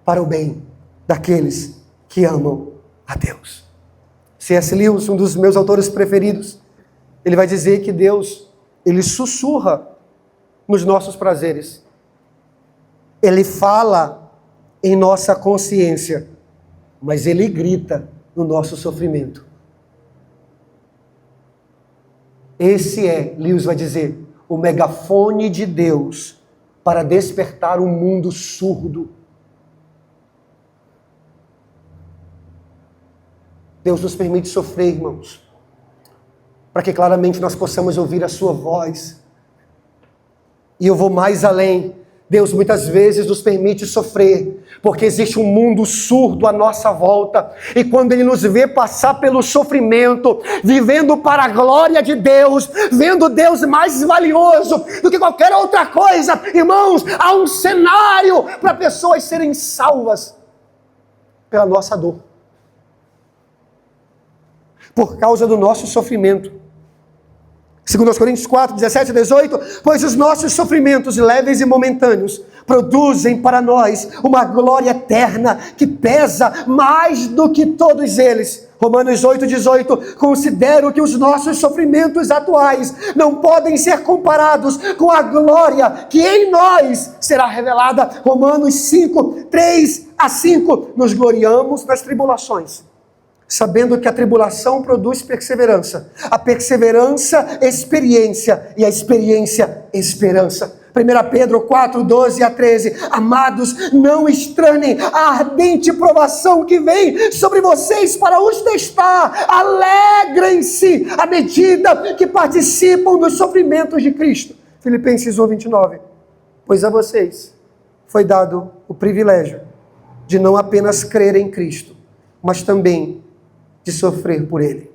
para o bem daqueles que amam a Deus. C.S. Lewis, um dos meus autores preferidos, ele vai dizer que Deus, ele sussurra nos nossos prazeres. Ele fala em nossa consciência, mas ele grita no nosso sofrimento. Esse é, Lewis vai dizer, o megafone de Deus para despertar um mundo surdo. Deus nos permite sofrer, irmãos, para que claramente nós possamos ouvir a sua voz. E eu vou mais além. Deus muitas vezes nos permite sofrer, porque existe um mundo surdo à nossa volta, e quando Ele nos vê passar pelo sofrimento, vivendo para a glória de Deus, vendo Deus mais valioso do que qualquer outra coisa, irmãos, há um cenário para pessoas serem salvas pela nossa dor, por causa do nosso sofrimento. 2 Coríntios 4, 17 e 18, pois os nossos sofrimentos leves e momentâneos produzem para nós uma glória eterna que pesa mais do que todos eles. Romanos 8, 18, considero que os nossos sofrimentos atuais não podem ser comparados com a glória que em nós será revelada. Romanos 5, 3 a 5, nos gloriamos nas tribulações, sabendo que a tribulação produz perseverança, a perseverança, experiência, e a experiência, esperança. 1 Pedro 4, 12 a 13, amados, não estranhem a ardente provação que vem sobre vocês para os testar, alegrem-se à medida que participam dos sofrimentos de Cristo. Filipenses 1, 29, pois a vocês foi dado o privilégio de não apenas crer em Cristo, mas também de sofrer por Ele.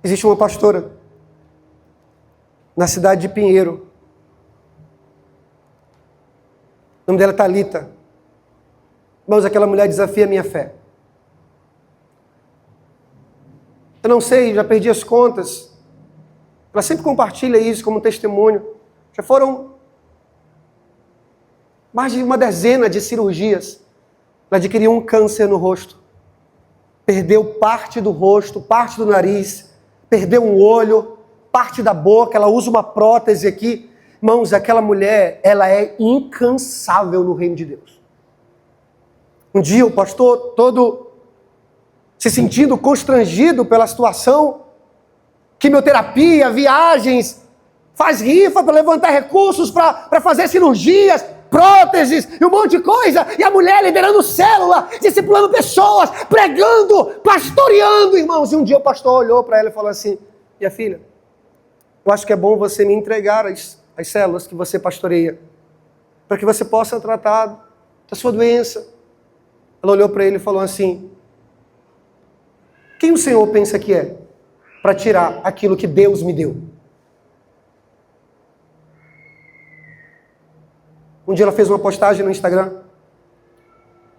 Existe uma pastora na cidade de Pinheiro. O nome dela é Thalita. Irmãos, aquela mulher desafia a minha fé. Eu não sei, já perdi as contas. Ela sempre compartilha isso como testemunho. Já foram mais de uma dezena de cirurgias. Ela adquiriu um câncer no rosto. Perdeu parte do rosto, parte do nariz, perdeu um olho, parte da boca, ela usa uma prótese aqui. Irmãos, aquela mulher, ela é incansável no reino de Deus. Um dia o pastor, todo se sentindo constrangido pela situação, quimioterapia, viagens, faz rifa para levantar recursos, para fazer cirurgias, próteses e um monte de coisa, e a mulher liderando célula, discipulando pessoas, pregando, pastoreando, irmãos. E um dia o pastor olhou para ela e falou assim: minha filha, eu acho que é bom você me entregar as células que você pastoreia, para que você possa tratar da sua doença. Ela olhou para ele e falou assim: quem o Senhor pensa que é para tirar aquilo que Deus me deu? Um dia ela fez uma postagem no Instagram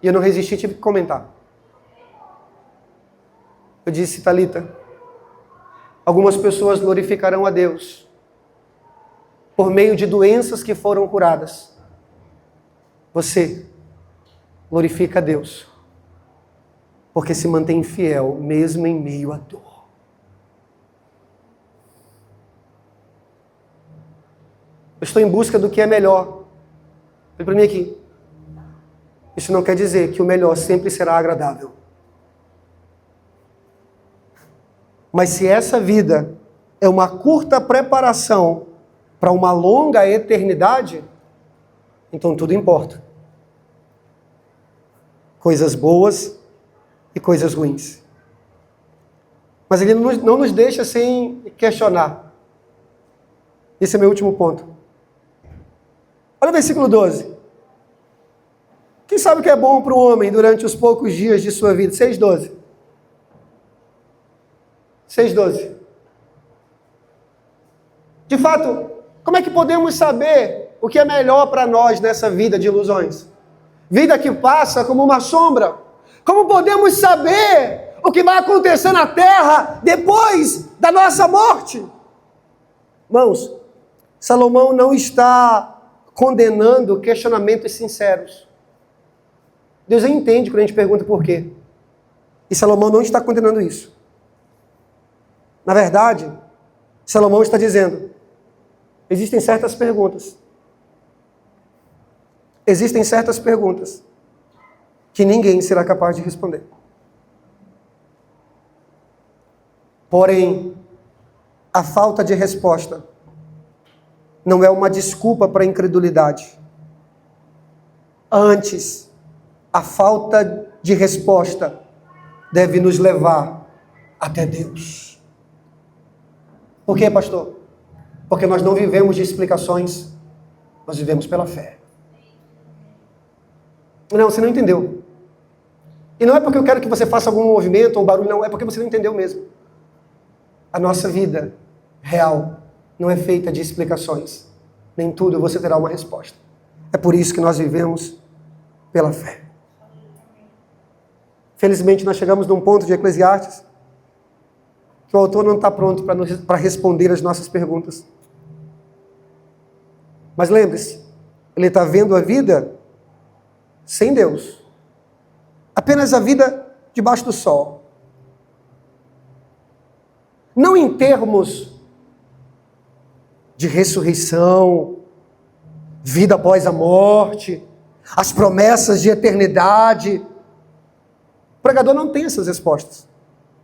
e eu não resisti, tive que comentar. Eu disse, Talita, algumas pessoas glorificarão a Deus por meio de doenças que foram curadas. Você glorifica a Deus porque se mantém fiel mesmo em meio à dor. Eu estou em busca do que é melhor. Olha para mim aqui. Isso não quer dizer que o melhor sempre será agradável. Mas se essa vida é uma curta preparação para uma longa eternidade, então tudo importa. Coisas boas e coisas ruins. Mas ele não nos deixa sem questionar. Esse é meu último ponto. Olha o versículo 12. Quem sabe o que é bom para o homem durante os poucos dias de sua vida? 6:12. 6:12. De fato, como é que podemos saber o que é melhor para nós nessa vida de ilusões? Vida que passa como uma sombra. Como podemos saber o que vai acontecer na terra depois da nossa morte? Irmãos, Salomão não está condenando questionamentos sinceros. Deus entende quando a gente pergunta por quê. E Salomão não está condenando isso. Na verdade, Salomão está dizendo, existem certas perguntas. Existem certas perguntas que ninguém será capaz de responder. Porém, a falta de resposta não é uma desculpa para a incredulidade. Antes, a falta de resposta deve nos levar até Deus. Por quê, pastor? Porque nós não vivemos de explicações, nós vivemos pela fé. Não, você não entendeu. E não é porque eu quero que você faça algum movimento ou barulho, não, é porque você não entendeu mesmo. A nossa vida real não é feita de explicações. Nem tudo você terá uma resposta. É por isso que nós vivemos pela fé. Felizmente nós chegamos num ponto de Eclesiastes que o autor não está pronto para responder as nossas perguntas. Mas lembre-se, ele está vendo a vida sem Deus. Apenas a vida debaixo do sol. Não em termos de ressurreição, vida após a morte, as promessas de eternidade. O pregador não tem essas respostas.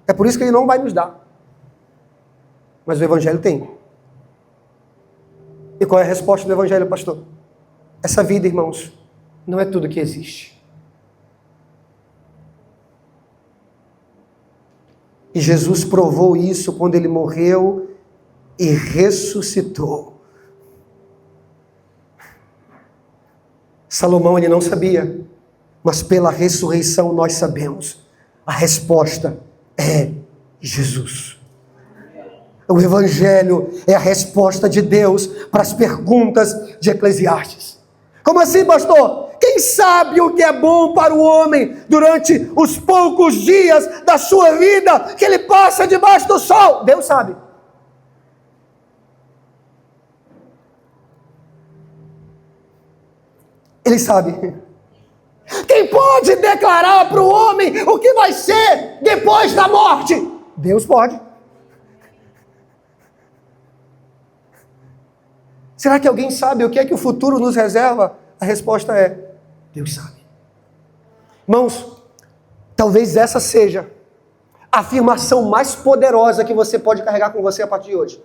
É por isso que ele não vai nos dar. Mas o Evangelho tem. E qual é a resposta do Evangelho, pastor? Essa vida, irmãos, não é tudo que existe. E Jesus provou isso quando ele morreu e ressuscitou. Salomão, ele não sabia, mas pela ressurreição nós sabemos. A resposta é Jesus. O Evangelho é a resposta de Deus para as perguntas de Eclesiastes. Como assim, pastor? Quem sabe o que é bom para o homem durante os poucos dias da sua vida que ele passa debaixo do sol? Deus sabe. Ele sabe. Quem pode declarar para o homem o que vai ser depois da morte? Deus pode. Será que alguém sabe o que é que o futuro nos reserva? A resposta é, Deus sabe. Irmãos, talvez essa seja a afirmação mais poderosa que você pode carregar com você a partir de hoje.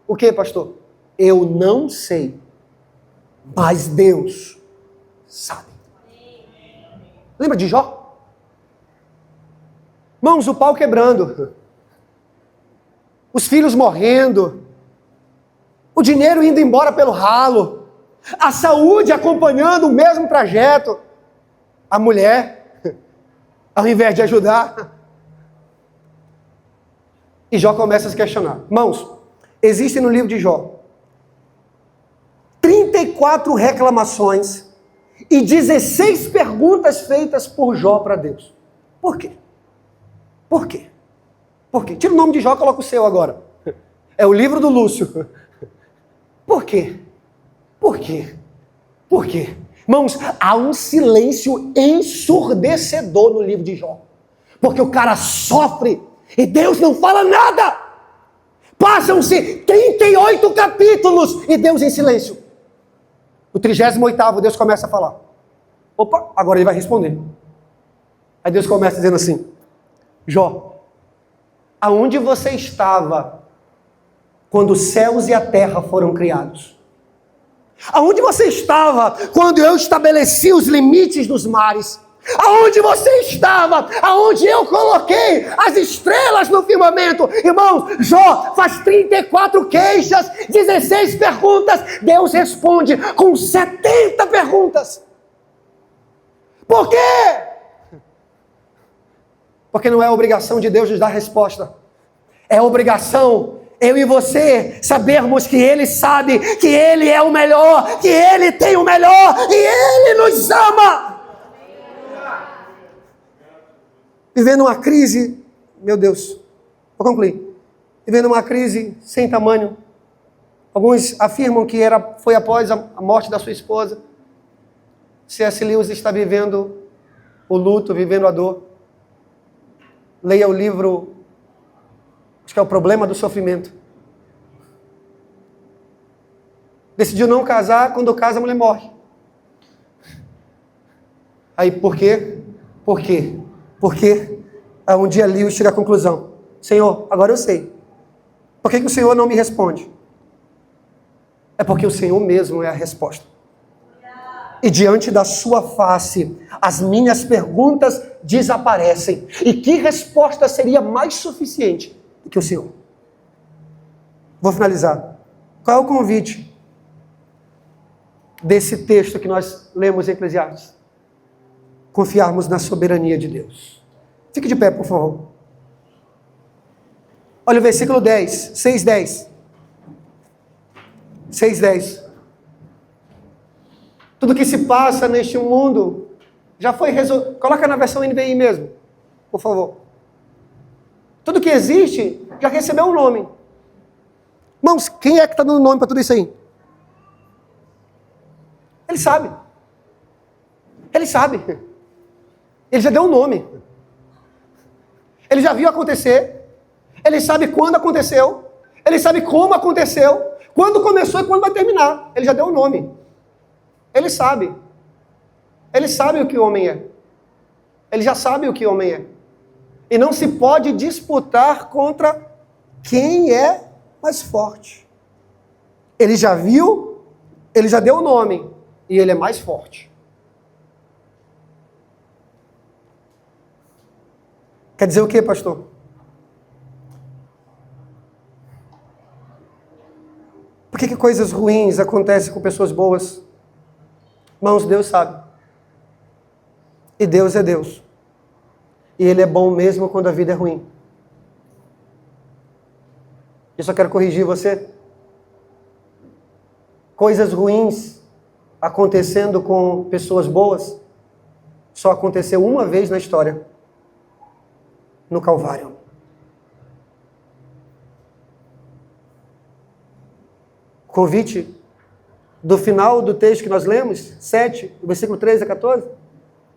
O que, pastor? Eu não sei, mas Deus sabe. Lembra de Jó? Irmãos, o pau quebrando, os filhos morrendo, o dinheiro indo embora pelo ralo, a saúde acompanhando o mesmo trajeto, a mulher, ao invés de ajudar. E Jó começa a se questionar. Irmãos, existe no livro de Jó 34 reclamações e 16 perguntas feitas por Jó para Deus. Por quê? Por quê? Por quê? Tira o nome de Jó e coloca o seu agora. É o livro do Lúcio. Por quê? Por quê? Por quê? Irmãos, há um silêncio ensurdecedor no livro de Jó. Porque o cara sofre e Deus não fala nada. Passam-se 38 capítulos e Deus em silêncio. No 38º, Deus começa a falar. Opa, agora ele vai responder. Aí Deus começa dizendo assim: Jó, aonde você estava quando os céus e a terra foram criados? Aonde você estava quando eu estabeleci os limites dos mares? Aonde você estava? Aonde eu coloquei as estrelas no firmamento? Irmãos, Jó faz 34 queixas, 16 perguntas. Deus responde com 70 perguntas. Por quê? Porque não é obrigação de Deus nos dar resposta. É obrigação eu e você sabermos que Ele sabe, que Ele é o melhor, que Ele tem o melhor e Ele nos ama. Vivendo uma crise, meu Deus, vou concluir. Vivendo uma crise sem tamanho. Alguns afirmam que foi após a morte da sua esposa. C.S. Lewis está vivendo o luto, vivendo a dor. Leia o livro, acho que é O Problema do Sofrimento. Decidiu não casar, quando casa a mulher morre. Aí por quê? Por quê? Porque um dia Lewis chega à conclusão: Senhor, agora eu sei. Por que o Senhor não me responde? É porque o Senhor mesmo é a resposta. E diante da sua face, as minhas perguntas desaparecem. E que resposta seria mais suficiente do que o Senhor? Vou finalizar. Qual é o convite desse texto que nós lemos em Eclesiastes? Confiarmos na soberania de Deus. Fique de pé, por favor. Olha o versículo 10, 6:10. 6:10. Tudo que se passa neste mundo já foi resolvido. Coloca na versão NVI mesmo, por favor. Tudo que existe já recebeu um nome. Irmãos, quem é que está dando nome para tudo isso aí? Ele sabe. Ele sabe. Ele já deu um nome. Ele já viu acontecer. Ele sabe quando aconteceu. Ele sabe como aconteceu. Quando começou e quando vai terminar. Ele já deu um nome. Ele sabe. Ele sabe o que o homem é. Ele já sabe o que o homem é. E não se pode disputar contra quem é mais forte. Ele já viu, ele já deu o nome. E ele é mais forte. Quer dizer o quê, pastor? Por que coisas ruins acontecem com pessoas boas? Irmãos, Deus sabe. E Deus é Deus. E Ele é bom mesmo quando a vida é ruim. Eu só quero corrigir você. Coisas ruins acontecendo com pessoas boas só aconteceu uma vez na história. No Calvário. O convite do final do texto que nós lemos, 7, do versículo 13 a 14,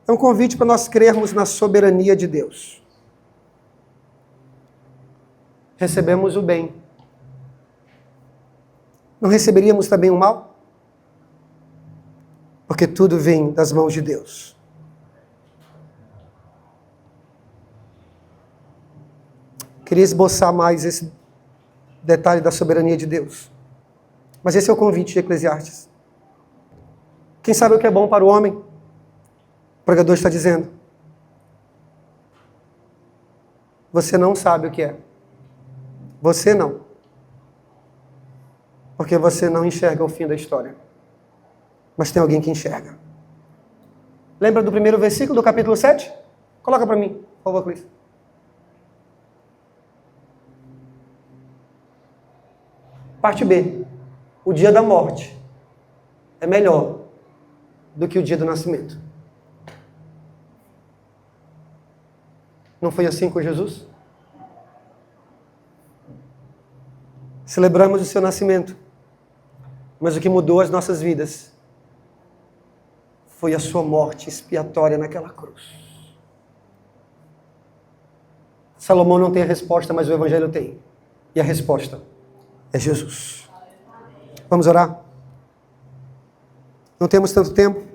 é um convite para nós crermos na soberania de Deus. Recebemos o bem. Não receberíamos também o mal? Porque tudo vem das mãos de Deus. Queria esboçar mais esse detalhe da soberania de Deus. Mas esse é o convite de Eclesiastes. Quem sabe o que é bom para o homem? O pregador está dizendo. Você não sabe o que é. Você não. Porque você não enxerga o fim da história. Mas tem alguém que enxerga. Lembra do primeiro versículo do capítulo 7? Coloca para mim, por favor, Cris. Parte B. O dia da morte é melhor do que o dia do nascimento. Não foi assim com Jesus? Celebramos o seu nascimento. Mas o que mudou as nossas vidas foi a sua morte expiatória naquela cruz. Salomão não tem a resposta, mas o Evangelho tem. E a resposta é Jesus. Vamos orar? Não temos tanto tempo.